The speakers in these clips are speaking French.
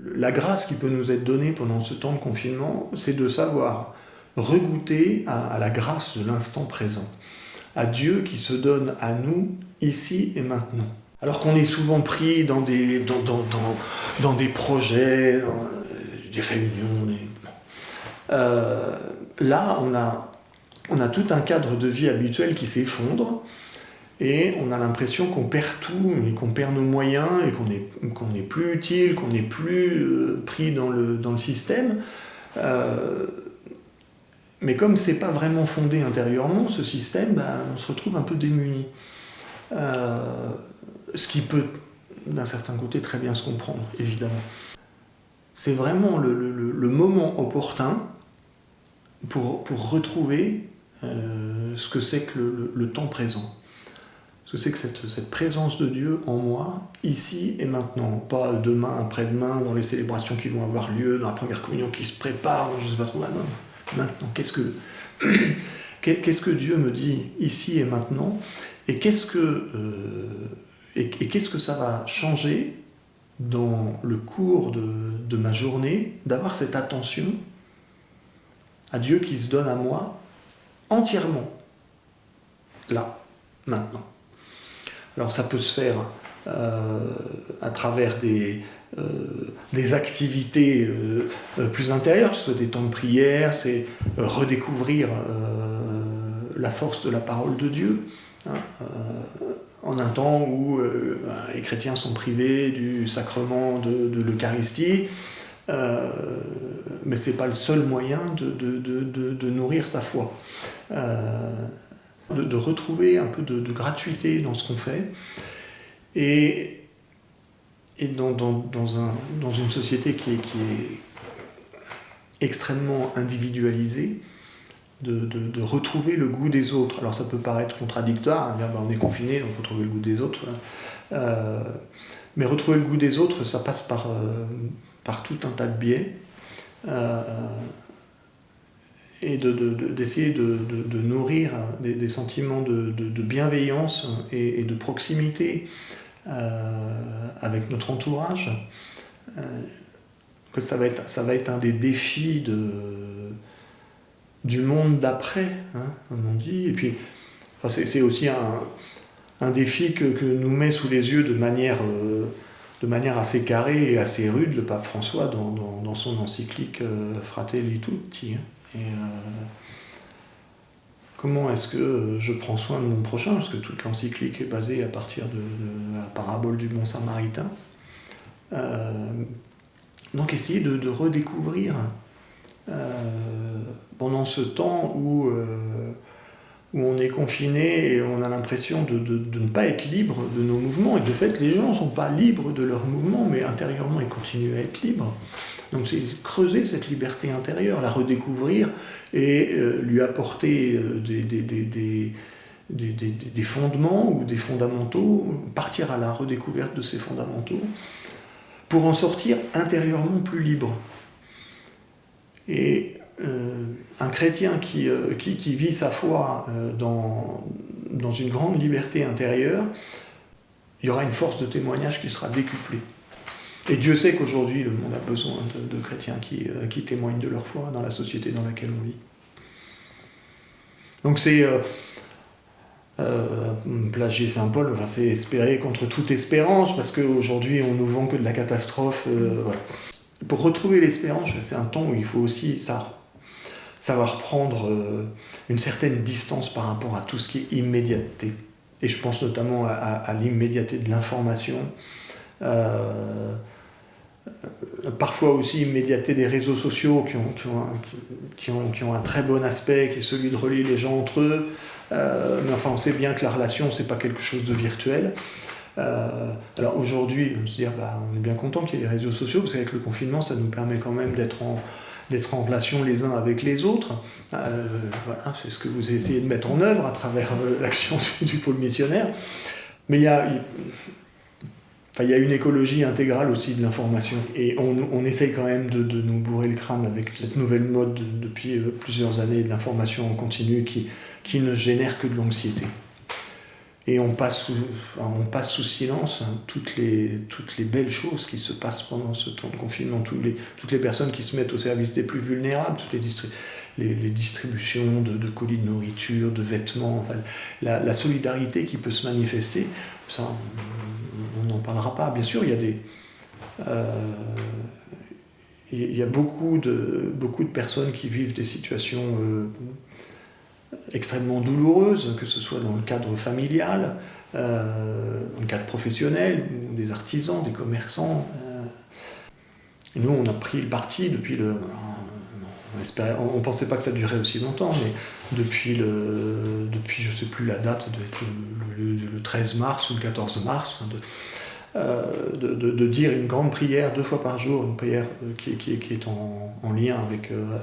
La grâce qui peut nous être donnée pendant ce temps de confinement, c'est de savoir regoûter à la grâce de l'instant présent, à Dieu qui se donne à nous ici et maintenant. Alors qu'on est souvent pris dans des projets, des réunions, là on a tout un cadre de vie habituel qui s'effondre, et on a l'impression qu'on perd tout, et qu'on perd nos moyens, et qu'on n'est plus utile, qu'on n'est plus pris dans le système. Mais comme c'est pas vraiment fondé intérieurement, ce système, on se retrouve un peu démuni. Ce qui peut, d'un certain côté, très bien se comprendre, évidemment. C'est vraiment le moment opportun pour retrouver ce que c'est que le temps présent. Ce que c'est que cette présence de Dieu en moi, ici et maintenant. Pas demain, après-demain, dans les célébrations qui vont avoir lieu, dans la première communion qui se prépare, je ne sais pas trop. Non, maintenant, qu'est-ce que Dieu me dit ici et maintenant, et qu'est-ce que ça va changer dans le cours de ma journée, d'avoir cette attention à Dieu qui se donne à moi entièrement, là, maintenant. Alors ça peut se faire à travers des activités plus intérieures, ce sont des temps de prière, c'est redécouvrir la force de la parole de Dieu, en un temps où les chrétiens sont privés du sacrement de l'Eucharistie, mais ce n'est pas le seul moyen de nourrir sa foi. De retrouver un peu de gratuité dans ce qu'on fait, et dans une société qui est extrêmement individualisée, de retrouver le goût des autres. Alors ça peut paraître contradictoire, on est confiné, donc retrouver le goût des autres, mais retrouver le goût des autres, ça passe par tout un tas de biais, et d'essayer de nourrir des sentiments de bienveillance et de proximité avec notre entourage, que ça va être un des défis du monde d'après, comme on dit. Et puis, c'est aussi un défi que nous met sous les yeux de manière assez carrée et assez rude le pape François dans son encyclique Fratelli Tutti. Comment est-ce que je prends soin de mon prochain, parce que toute l'encyclique est basée à partir de la parabole du bon samaritain. Donc essayer de redécouvrir pendant ce temps où on est confiné et on a l'impression de ne pas être libre de nos mouvements. Et de fait, les gens ne sont pas libres de leurs mouvements, mais intérieurement, ils continuent à être libres. Donc c'est creuser cette liberté intérieure, la redécouvrir et lui apporter des fondements ou des fondamentaux, partir à la redécouverte de ces fondamentaux, pour en sortir intérieurement plus libre. Et un chrétien qui vit sa foi dans une grande liberté intérieure, il y aura une force de témoignage qui sera décuplée. Et Dieu sait qu'aujourd'hui, le monde a besoin de chrétiens qui témoignent de leur foi dans la société dans laquelle on vit. Donc c'est plagier Saint Paul, c'est espérer contre toute espérance, parce qu'aujourd'hui on nous vend que de la catastrophe. Voilà. Pour retrouver l'espérance, c'est un temps où il faut aussi savoir prendre une certaine distance par rapport à tout ce qui est immédiateté. Et je pense notamment à l'immédiateté de l'information, parfois aussi immédiateté des réseaux sociaux qui ont un très bon aspect, qui est celui de relier les gens entre eux, mais enfin on sait bien que la relation c'est pas quelque chose de virtuel. Alors aujourd'hui, on se dit, on est bien content qu'il y ait les réseaux sociaux, parce qu'avec le confinement ça nous permet quand même d'être en relation les uns avec les autres. Voilà, c'est ce que vous essayez de mettre en œuvre à travers l'action du pôle missionnaire. Mais il y a une écologie intégrale aussi de l'information. Et on essaye quand même de nous bourrer le crâne avec cette nouvelle mode depuis plusieurs années de l'information en continu qui ne génère que de l'anxiété. et on passe sous silence hein, toutes les belles choses qui se passent pendant ce temps de confinement, toutes les personnes qui se mettent au service des plus vulnérables, toutes les distributions de colis de nourriture, de vêtements, enfin, la solidarité qui peut se manifester, ça, on n'en parlera pas. Bien sûr, il y a beaucoup de personnes qui vivent des situations extrêmement douloureuses, que ce soit dans le cadre familial, dans le cadre professionnel, des artisans, des commerçants. Et nous, on a pris le parti depuis on ne pensait pas que ça durait aussi longtemps, mais depuis je ne sais plus la date, le 13 mars ou le 14 mars, de dire une grande prière 2 fois par jour, une prière qui est en lien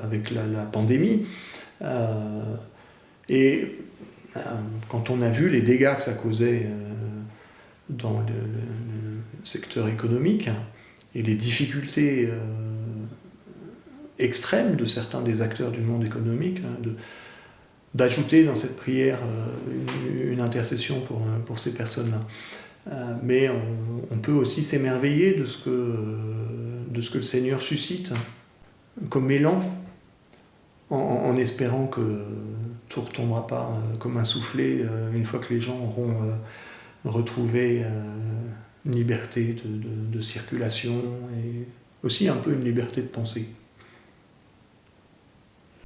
avec la pandémie. Et quand on a vu les dégâts que ça causait dans le secteur économique et les difficultés extrêmes de certains des acteurs du monde économique, d'ajouter dans cette prière une intercession pour ces personnes-là. Mais on peut aussi s'émerveiller de ce que le Seigneur suscite comme élan, en espérant que tout ne retombera pas comme un soufflet une fois que les gens auront retrouvé une liberté de circulation et aussi un peu une liberté de penser.